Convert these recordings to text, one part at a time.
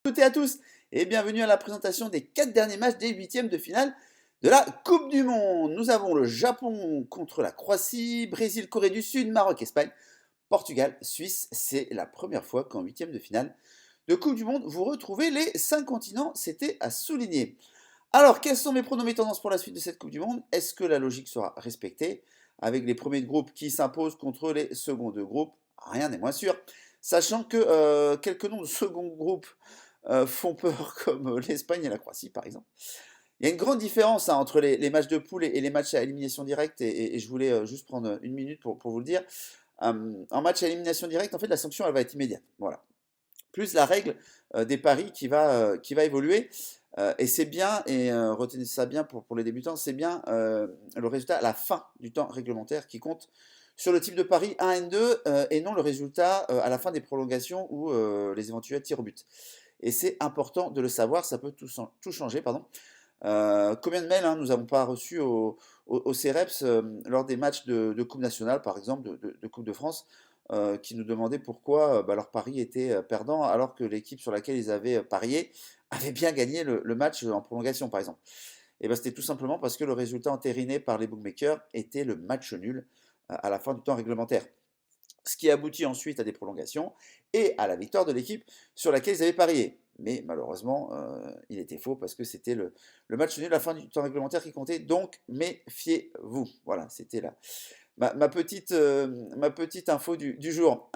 Toutes et à tous et bienvenue à la présentation des 4 derniers matchs des huitièmes de finale de la Coupe du Monde. Nous avons le Japon contre la Croatie, Brésil, Corée du Sud, Maroc, Espagne, Portugal, Suisse. C'est la première fois qu'en huitième de finale de Coupe du Monde, vous retrouvez les 5 continents. C'était à souligner. Alors, quels sont mes pronoms, mes tendances pour la suite de cette Coupe du Monde? Est-ce que la logique sera respectée avec les premiers de groupe qui s'imposent contre les seconds de groupe? Rien n'est moins sûr. Sachant que quelques noms de second groupe font peur, comme l'Espagne et la Croatie, par exemple. Il y a une grande différence entre les matchs de poule et les matchs à élimination directe, et je voulais juste prendre une minute pour vous le dire. En match à élimination directe, en fait, la sanction, elle va être immédiate. Voilà. Plus la règle des paris qui va évoluer. Et c'est bien, et retenez ça bien pour les débutants, c'est bien le résultat à la fin du temps réglementaire qui compte sur le type de pari 1 N2 et non le résultat à la fin des prolongations ou les éventuels tirs au but. Et c'est important de le savoir, ça peut tout changer. Pardon. Combien de mails nous n'avons pas reçus au CEREPS lors des matchs de Coupe nationale, par exemple, de Coupe de France, qui nous demandaient pourquoi leur pari était perdant, alors que l'équipe sur laquelle ils avaient parié avait bien gagné le match en prolongation, par exemple. Et ben, c'était tout simplement parce que le résultat entériné par les bookmakers était le match nul à la fin du temps réglementaire. Ce qui aboutit ensuite à des prolongations et à la victoire de l'équipe sur laquelle ils avaient parié. Mais malheureusement, il était faux parce que c'était le match nul à la fin du temps réglementaire qui comptait. Donc, méfiez-vous. Voilà, c'était ma petite info du jour.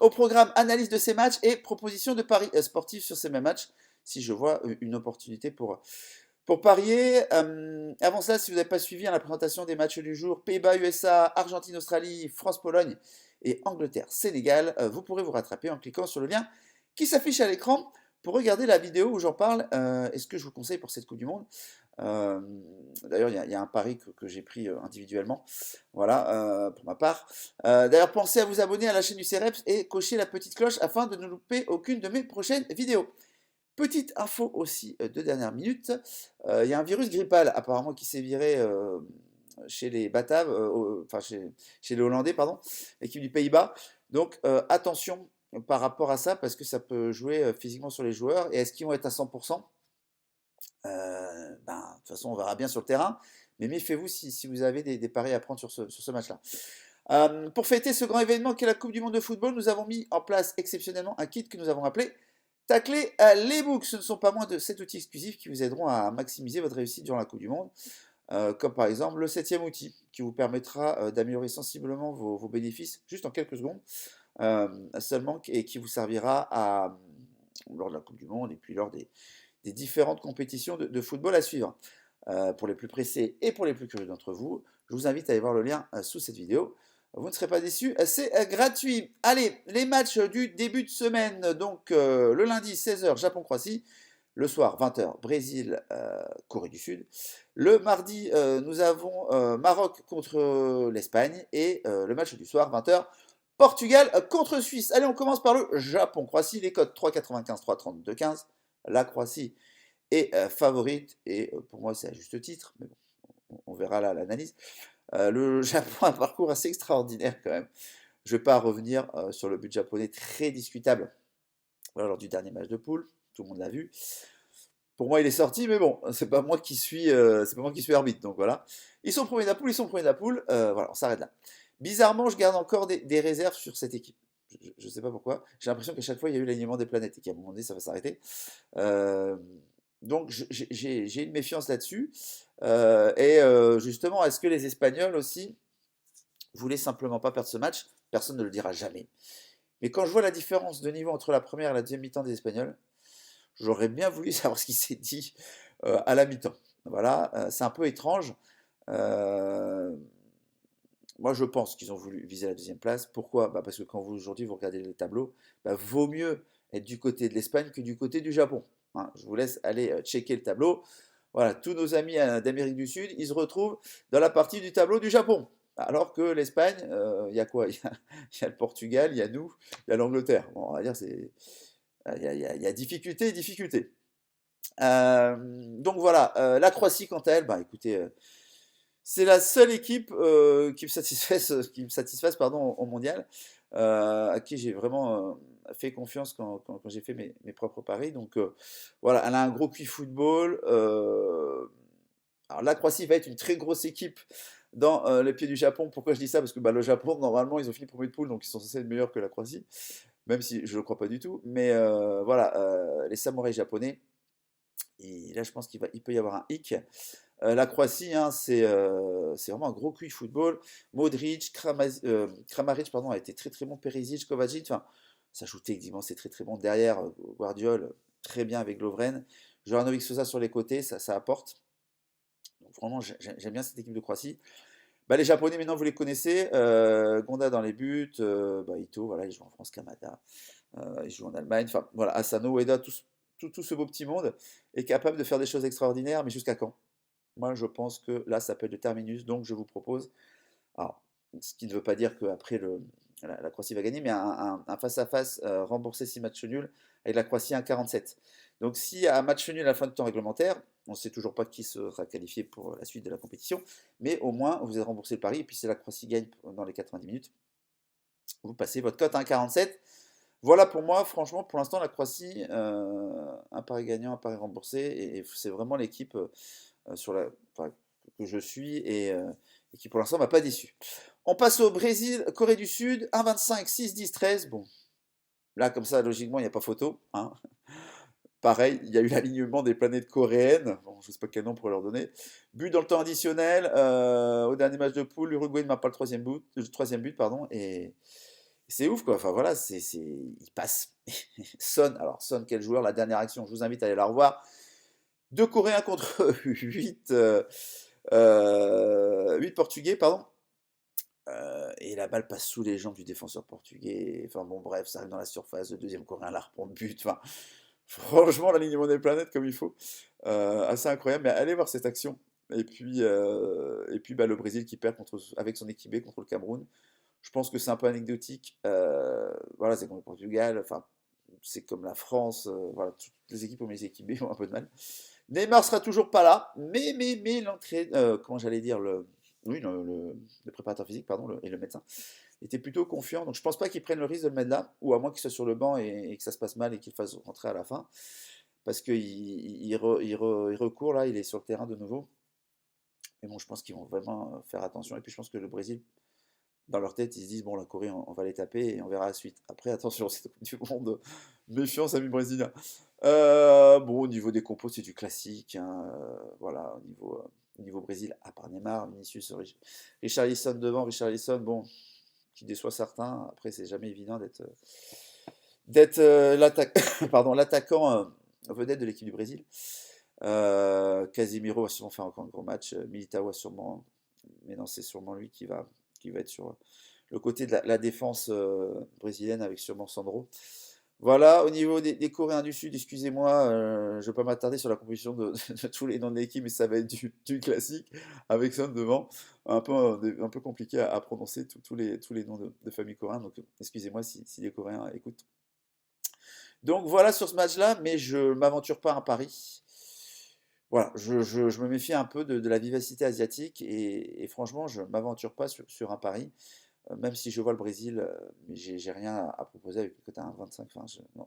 Au programme, analyse de ces matchs et proposition de paris sportifs sur ces mêmes matchs, si je vois une opportunité pour parier. Avant ça, si vous n'avez pas suivi la présentation des matchs du jour, Pays-Bas, USA, Argentine, Australie, France, Pologne et Angleterre, Sénégal, vous pourrez vous rattraper en cliquant sur le lien qui s'affiche à l'écran pour regarder la vidéo où j'en parle et ce que je vous conseille pour cette Coupe du Monde. D'ailleurs, il y a un pari que j'ai pris individuellement, voilà, pour ma part. D'ailleurs, pensez à vous abonner à la chaîne du CEREPS et cocher la petite cloche afin de ne louper aucune de mes prochaines vidéos. Petite info aussi de dernière minute, il y a un virus grippal apparemment qui s'est viré chez les Bataves, enfin chez les Hollandais, pardon, l'équipe du Pays-Bas. Donc attention par rapport à ça, parce que ça peut jouer physiquement sur les joueurs. Et est-ce qu'ils vont être à 100%? De toute façon, on verra bien sur le terrain. Mais méfiez-vous si vous avez des paris à prendre sur ce match-là. Pour fêter ce grand événement qu'est la Coupe du Monde de football, nous avons mis en place exceptionnellement un kit que nous avons appelé Tacler les books. Ce ne sont pas moins de 7 outils exclusifs qui vous aideront à maximiser votre réussite durant la Coupe du Monde, comme par exemple le 7e outil qui vous permettra d'améliorer sensiblement vos bénéfices juste en quelques secondes seulement, et qui vous servira lors de la Coupe du Monde et puis lors des différentes compétitions de football à suivre. Pour les plus pressés et pour les plus curieux d'entre vous, je vous invite à aller voir le lien sous cette vidéo. Vous ne serez pas déçus, c'est gratuit. Allez, les matchs du début de semaine, donc le lundi 16h, Japon-Croatie. Le soir, 20h, Brésil, Corée du Sud. Le mardi, nous avons Maroc contre l'Espagne. Et le match du soir, 20h, Portugal contre Suisse. Allez, on commence par le Japon-Croatie. Les codes 3,95, 3,32, 15. La Croatie est favorite. Et pour moi, c'est à juste titre. Mais bon, on verra là l'analyse. Le Japon a un parcours assez extraordinaire quand même. Je ne vais pas revenir sur le but japonais très discutable lors du dernier match de poule. Tout le monde l'a vu. Pour moi, il est sorti, mais bon, c'est pas moi qui suis arbitre, donc voilà. Ils sont premiers de la poule, voilà, on s'arrête là. Bizarrement, je garde encore des réserves sur cette équipe. Je ne sais pas pourquoi. J'ai l'impression qu'à chaque fois, il y a eu l'alignement des planètes et qu'à un moment donné, ça va s'arrêter. Donc, j'ai une méfiance là-dessus. Justement, est-ce que les Espagnols aussi voulaient simplement pas perdre ce match? Personne ne le dira jamais. Mais quand je vois la différence de niveau entre la première et la deuxième mi-temps des Espagnols, j'aurais bien voulu savoir ce qui s'est dit à la mi-temps. Voilà, c'est un peu étrange. Moi, je pense qu'ils ont voulu viser la deuxième place. Pourquoi? Parce que quand aujourd'hui vous regardez les tableaux, vaut mieux être du côté de l'Espagne que du côté du Japon. Hein. Je vous laisse aller checker le tableau. Voilà, tous nos amis d'Amérique du Sud, ils se retrouvent dans la partie du tableau du Japon. Alors que l'Espagne, il y a quoi? Il y a le Portugal, il y a nous, il y a l'Angleterre. Bon, on va dire, il y a difficulté et difficulté. Donc voilà, la Croatie, quant à elle, écoutez, c'est la seule équipe qui me satisfasse pardon, au mondial, à qui j'ai vraiment fait confiance quand j'ai fait mes propres paris. Donc voilà, elle a un gros QI football. Alors la Croatie va être une très grosse équipe dans les pieds du Japon. Pourquoi je dis ça? Parce que bah, le Japon, normalement, ils ont fini premier de poule, donc ils sont censés être meilleurs que la Croatie, même si je ne le crois pas du tout. Mais voilà, les samouraïs japonais, et là je pense il peut y avoir un hic. La Croatie, hein, c'est vraiment un gros QI football. Modric, Kramaric pardon, a été très très bon. Perisic, Kovacic, enfin, ça joue techniquement, c'est très très bon. Derrière, Guardiol, très bien avec Lovren. Juranovic Sosa sur les côtés, ça apporte. Donc vraiment, j'aime bien cette équipe de Croatie. Bah, les Japonais, maintenant, vous les connaissez. Gonda dans les buts. Bah, Ito, voilà, il joue en France, Kamada. Il joue en Allemagne. Enfin, voilà, Asano, Ueda, tout ce beau petit monde est capable de faire des choses extraordinaires, mais jusqu'à quand? Moi, je pense que là, ça peut être le terminus, donc je vous propose, alors, ce qui ne veut pas dire qu'après la Croatie va gagner, mais un face-à-face remboursé 6 matchs nuls avec la Croatie 1,47. Donc, s'il y a un match nul à la fin du temps réglementaire, on ne sait toujours pas qui sera qualifié pour la suite de la compétition, mais au moins, vous avez remboursé le pari, et puis si la Croatie gagne dans les 90 minutes, vous passez votre cote à 1,47. Voilà pour moi, franchement, pour l'instant, la Croatie, un pari gagnant, un pari remboursé, et c'est vraiment l'équipe enfin, que je suis et qui pour l'instant m'a pas déçu. On passe au Brésil, Corée du Sud, 1,25, 6, 10, 13. Bon, là comme ça, logiquement, il n'y a pas photo, hein. Pareil, il y a eu l'alignement des planètes coréennes. Bon, je ne sais pas quel nom pour leur donner. But dans le temps additionnel. Au dernier match de poule, l'Uruguay ne marque pas le troisième but, pardon. Et c'est ouf, quoi. Enfin voilà, il passe. Son, quel joueur, la dernière action, je vous invite à aller la revoir. Deux Coréens contre 8, 8 Portugais, pardon. Et la balle passe sous les jambes du défenseur portugais. Enfin bon, bref, ça arrive dans la surface. Le deuxième Coréen la reprend de but. Enfin, franchement, l'alignement des planètes comme il faut. Assez incroyable. Mais allez voir cette action. Et puis bah, le Brésil qui perd avec son équipe B contre le Cameroun. Je pense que c'est un peu anecdotique. Voilà, c'est comme le Portugal. Enfin, c'est comme la France. Voilà, toutes les équipes ont mis les équipes B ont un peu de mal. Neymar sera toujours pas là, mais l'entrée, comment j'allais dire, oui, le préparateur physique, pardon, et le médecin, était plutôt confiant. Donc je pense pas qu'il prenne le risque de le mettre là, ou à moins qu'il soit sur le banc et que ça se passe mal et qu'il fasse rentrer à la fin. Parce qu'il recourt là, il est sur le terrain de nouveau. Mais bon, je pense qu'ils vont vraiment faire attention. Et puis je pense que le Brésil, dans leur tête, ils se disent, bon, la Corée, on va les taper et on verra la suite. Après, attention, c'est du monde, méfiance, amis brésiliens. Bon, au niveau des compos, c'est du classique, hein, voilà, au niveau Brésil, à part Neymar, Vinicius, Richarlison devant, Richarlison, bon, qui déçoit certains. Après, c'est jamais évident d'être l'attaquant vedette de l'équipe du Brésil. Casemiro va sûrement faire encore un gros match. Militao va sûrement, mais non, c'est sûrement lui qui va être sur le côté de la défense brésilienne avec sûrement Sandro. Voilà, au niveau des Coréens du Sud, excusez-moi, je ne vais pas m'attarder sur la composition de tous les noms de l'équipe, mais ça va être du classique, avec Son devant, un peu compliqué à prononcer tous les noms de famille coréens, donc excusez-moi si les Coréens écoutent. Donc voilà sur ce match-là, mais je ne m'aventure pas à un pari. Voilà, je me méfie un peu de la vivacité asiatique, et franchement, je ne m'aventure pas sur un pari. Même si je vois le Brésil, mais j'ai rien à proposer avec le côté 1,25. Enfin, non,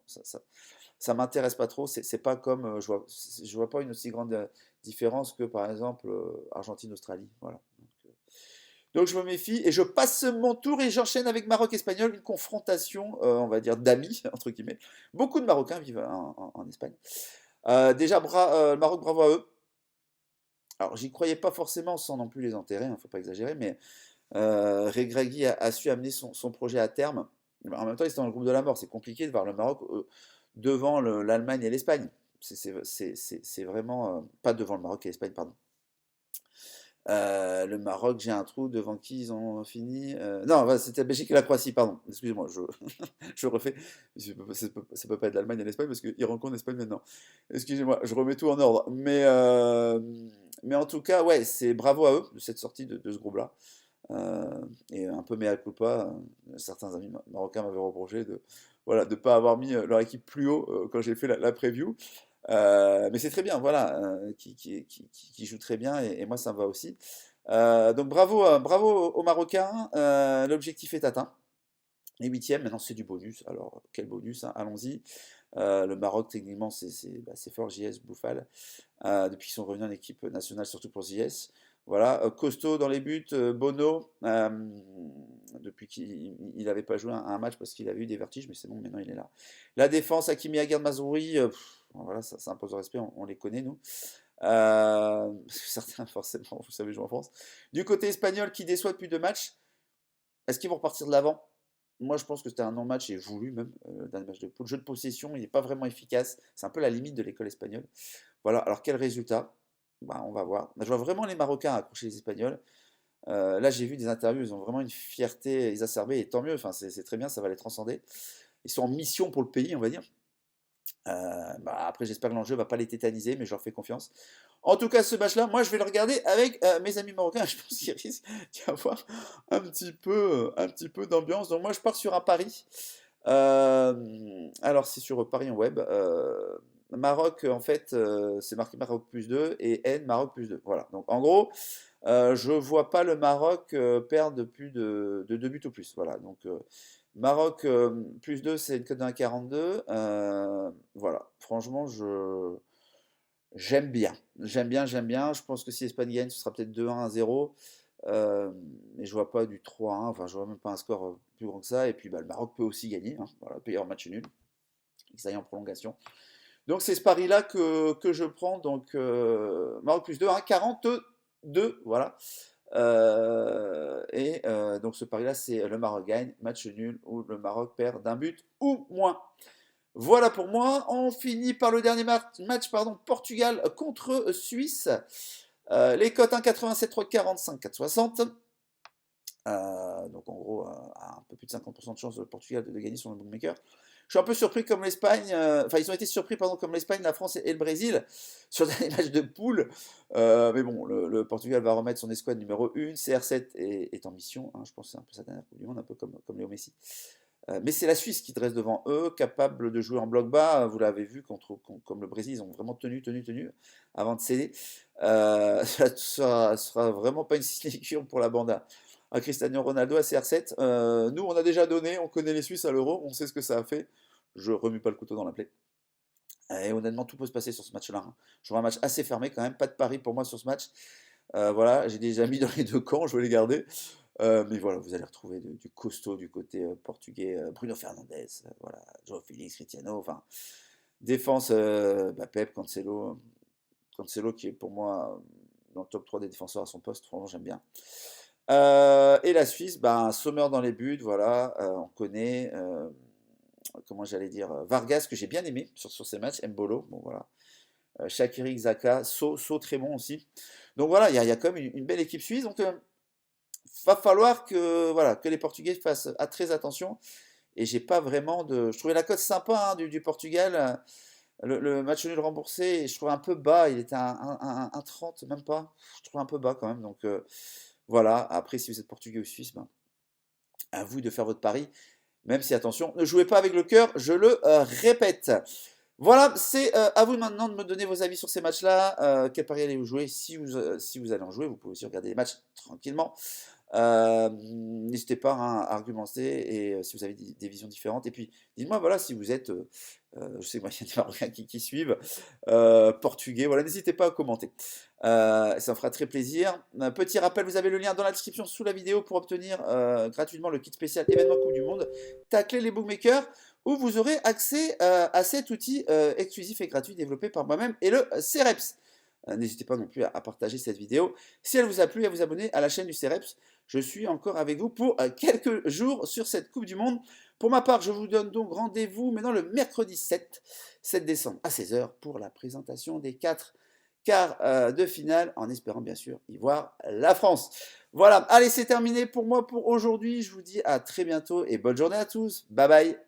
ça m'intéresse pas trop. C'est pas comme je vois pas une aussi grande différence que par exemple Argentine-Australie. Voilà. Donc, je me méfie et je passe mon tour et j'enchaîne avec Maroc-Espagnol, une confrontation, on va dire d'amis entre guillemets. Beaucoup de Marocains vivent en Espagne. Déjà, Maroc, bravo à eux. Alors, j'y croyais pas forcément sans non plus les enterrer, hein, faut pas exagérer, mais Regragui a su amener son projet à terme. En même temps, ils étaient dans le groupe de la mort. C'est compliqué de voir le Maroc devant l'Allemagne et l'Espagne. C'est vraiment. Pas devant le Maroc et l'Espagne, pardon. Le Maroc, j'ai un trou devant qui ils ont fini. Non, voilà, c'était la Belgique et la Croatie, pardon. Excusez-moi, je refais. Ça peut pas être l'Allemagne et l'Espagne parce qu'ils rencontrent l'Espagne maintenant. Excusez-moi, je remets tout en ordre. Mais en tout cas, ouais, c'est bravo à eux de cette sortie de ce groupe-là. Et un peu mea culpa, certains amis marocains m'avaient reproché de voilà, de pas avoir mis leur équipe plus haut quand j'ai fait la preview. Mais c'est très bien, voilà, qui joue très bien et moi ça me va aussi. Donc bravo aux Marocains, l'objectif est atteint. Les huitièmes, maintenant c'est du bonus. Alors, quel bonus, hein, allons-y. Le Maroc, techniquement, c'est fort, JS, Bouffal. Depuis qu'ils sont revenus en équipe nationale, surtout pour JS. Voilà, costaud dans les buts, Bono, depuis qu'il n'avait pas joué un match parce qu'il avait eu des vertiges, mais c'est bon, maintenant il est là. La défense, Hakimi, Aguerd, Mazraoui, voilà, ça impose le respect, on les connaît, nous. Certains, forcément, vous savez, jouent en France. Du côté espagnol, qui déçoit depuis 2 matchs, est-ce qu'ils vont repartir de l'avant? Moi, je pense que c'était un non-match et voulu même, d'un match de poule. Le jeu de possession, il n'est pas vraiment efficace. C'est un peu la limite de l'école espagnole. Voilà, alors quel résultat? Bah, on va voir. Je vois vraiment les Marocains accrocher les Espagnols. Là, j'ai vu des interviews, ils ont vraiment une fierté exacerbée, et tant mieux, enfin, c'est très bien, ça va les transcender. Ils sont en mission pour le pays, on va dire. Bah, après, j'espère que l'enjeu va pas les tétaniser, mais je leur fais confiance. En tout cas, ce match-là, moi, je vais le regarder avec mes amis marocains. Je pense qu'il risque d'y avoir un petit peu d'ambiance. Donc, moi, je pars sur un pari. Alors, c'est sur Paris en web. Maroc, en fait, c'est marqué Maroc +2 et N Maroc +2. Voilà. Donc, en gros, je vois pas le Maroc perdre de plus de 2 buts ou plus. Voilà. Donc, Maroc +2, c'est une cote de 1,42. Voilà. Franchement, j'aime bien. J'aime bien, j'aime bien. Je pense que si l'Espagne gagne, ce sera peut-être 2-1 à 0. Mais je vois pas du 3-1. Enfin, je vois même pas un score plus grand que ça. Et puis, bah, le Maroc peut aussi gagner, hein. Voilà, il peut y avoir match nul. Que ça aille en prolongation. Donc, c'est ce pari-là que je prends. Donc, Maroc +2, 1,42. Voilà. Donc ce pari-là, c'est le Maroc gagne, match nul ou le Maroc perd d'un but ou moins. Voilà pour moi. On finit par le dernier match, pardon, Portugal contre Suisse. Les cotes 1,87, 3,45, 4,60. Donc en gros, un peu plus de 50% de chance de Portugal de gagner sur le bookmaker. Je suis un peu surpris comme l'Espagne, enfin ils ont été surpris pardon, comme l'Espagne, la France et le Brésil sur les matchs de poule. Mais bon, le Portugal va remettre son escouade numéro 1, CR7 est en mission, hein, je pense que c'est un peu sa dernière Coupe du Monde, un peu comme Léo Messi. Mais c'est la Suisse qui dresse devant eux, capable de jouer en bloc bas, vous l'avez vu, comme le Brésil, ils ont vraiment tenu avant de céder. Ça sera vraiment pas une sinécure pour la banda. À Cristiano Ronaldo, à CR7. Nous, on a déjà donné, on connaît les Suisses à l'Euro, on sait ce que ça a fait. Je remue pas le couteau dans la plaie. Et honnêtement, tout peut se passer sur ce match-là, hein. Je vois un match assez fermé quand même, pas de pari pour moi sur ce match. Voilà, j'ai déjà mis dans les deux camps, je vais les garder. Mais voilà, vous allez retrouver du costaud du côté portugais, Bruno Fernandes, voilà, João Félix, Cristiano, enfin, défense, Pep, Cancelo qui est pour moi dans le top 3 des défenseurs à son poste, franchement j'aime bien. Et la Suisse, Sommer dans les buts, voilà, on connaît, comment j'allais dire, Vargas que j'ai bien aimé sur ces matchs, Mbolo, bon voilà. Shaqiri, Xhaka, So très bon aussi. Donc voilà, il y a quand même une belle équipe suisse, donc va falloir que les Portugais fassent très attention. Et j'ai pas vraiment de. Je trouvais la cote sympa, hein, du Portugal. Le match nul remboursé, et je trouvais un peu bas. Il était à 1,30, même pas. Je trouvais un peu bas quand même. Donc voilà. Après, si vous êtes portugais ou suisse, à vous de faire votre pari. Même si, attention, ne jouez pas avec le cœur, je le répète. Voilà, c'est à vous maintenant de me donner vos avis sur ces matchs-là. Quel pari allez-vous jouer? Si vous allez en jouer, vous pouvez aussi regarder les matchs tranquillement. N'hésitez pas, hein, à argumenter et si vous avez des visions différentes. Et puis, dites-moi, voilà, si vous êtes, je sais, moi, il y a des Marocains qui suivent, portugais, voilà, n'hésitez pas à commenter. Ça me fera très plaisir. Un petit rappel, vous avez le lien dans la description sous la vidéo pour obtenir gratuitement le kit spécial événement Coupe du Monde. Taclez les bookmakers, où vous aurez accès à cet outil exclusif et gratuit développé par moi-même et le CEREPS. N'hésitez pas non plus à partager cette vidéo. Si elle vous a plu, à vous abonner à la chaîne du CEREPS. Je suis encore avec vous pour quelques jours sur cette Coupe du Monde. Pour ma part, je vous donne donc rendez-vous maintenant le mercredi 7 décembre à 16h pour la présentation des 4 quarts de finale, en espérant bien sûr y voir la France. Voilà, allez, c'est terminé pour moi pour aujourd'hui. Je vous dis à très bientôt et bonne journée à tous. Bye bye.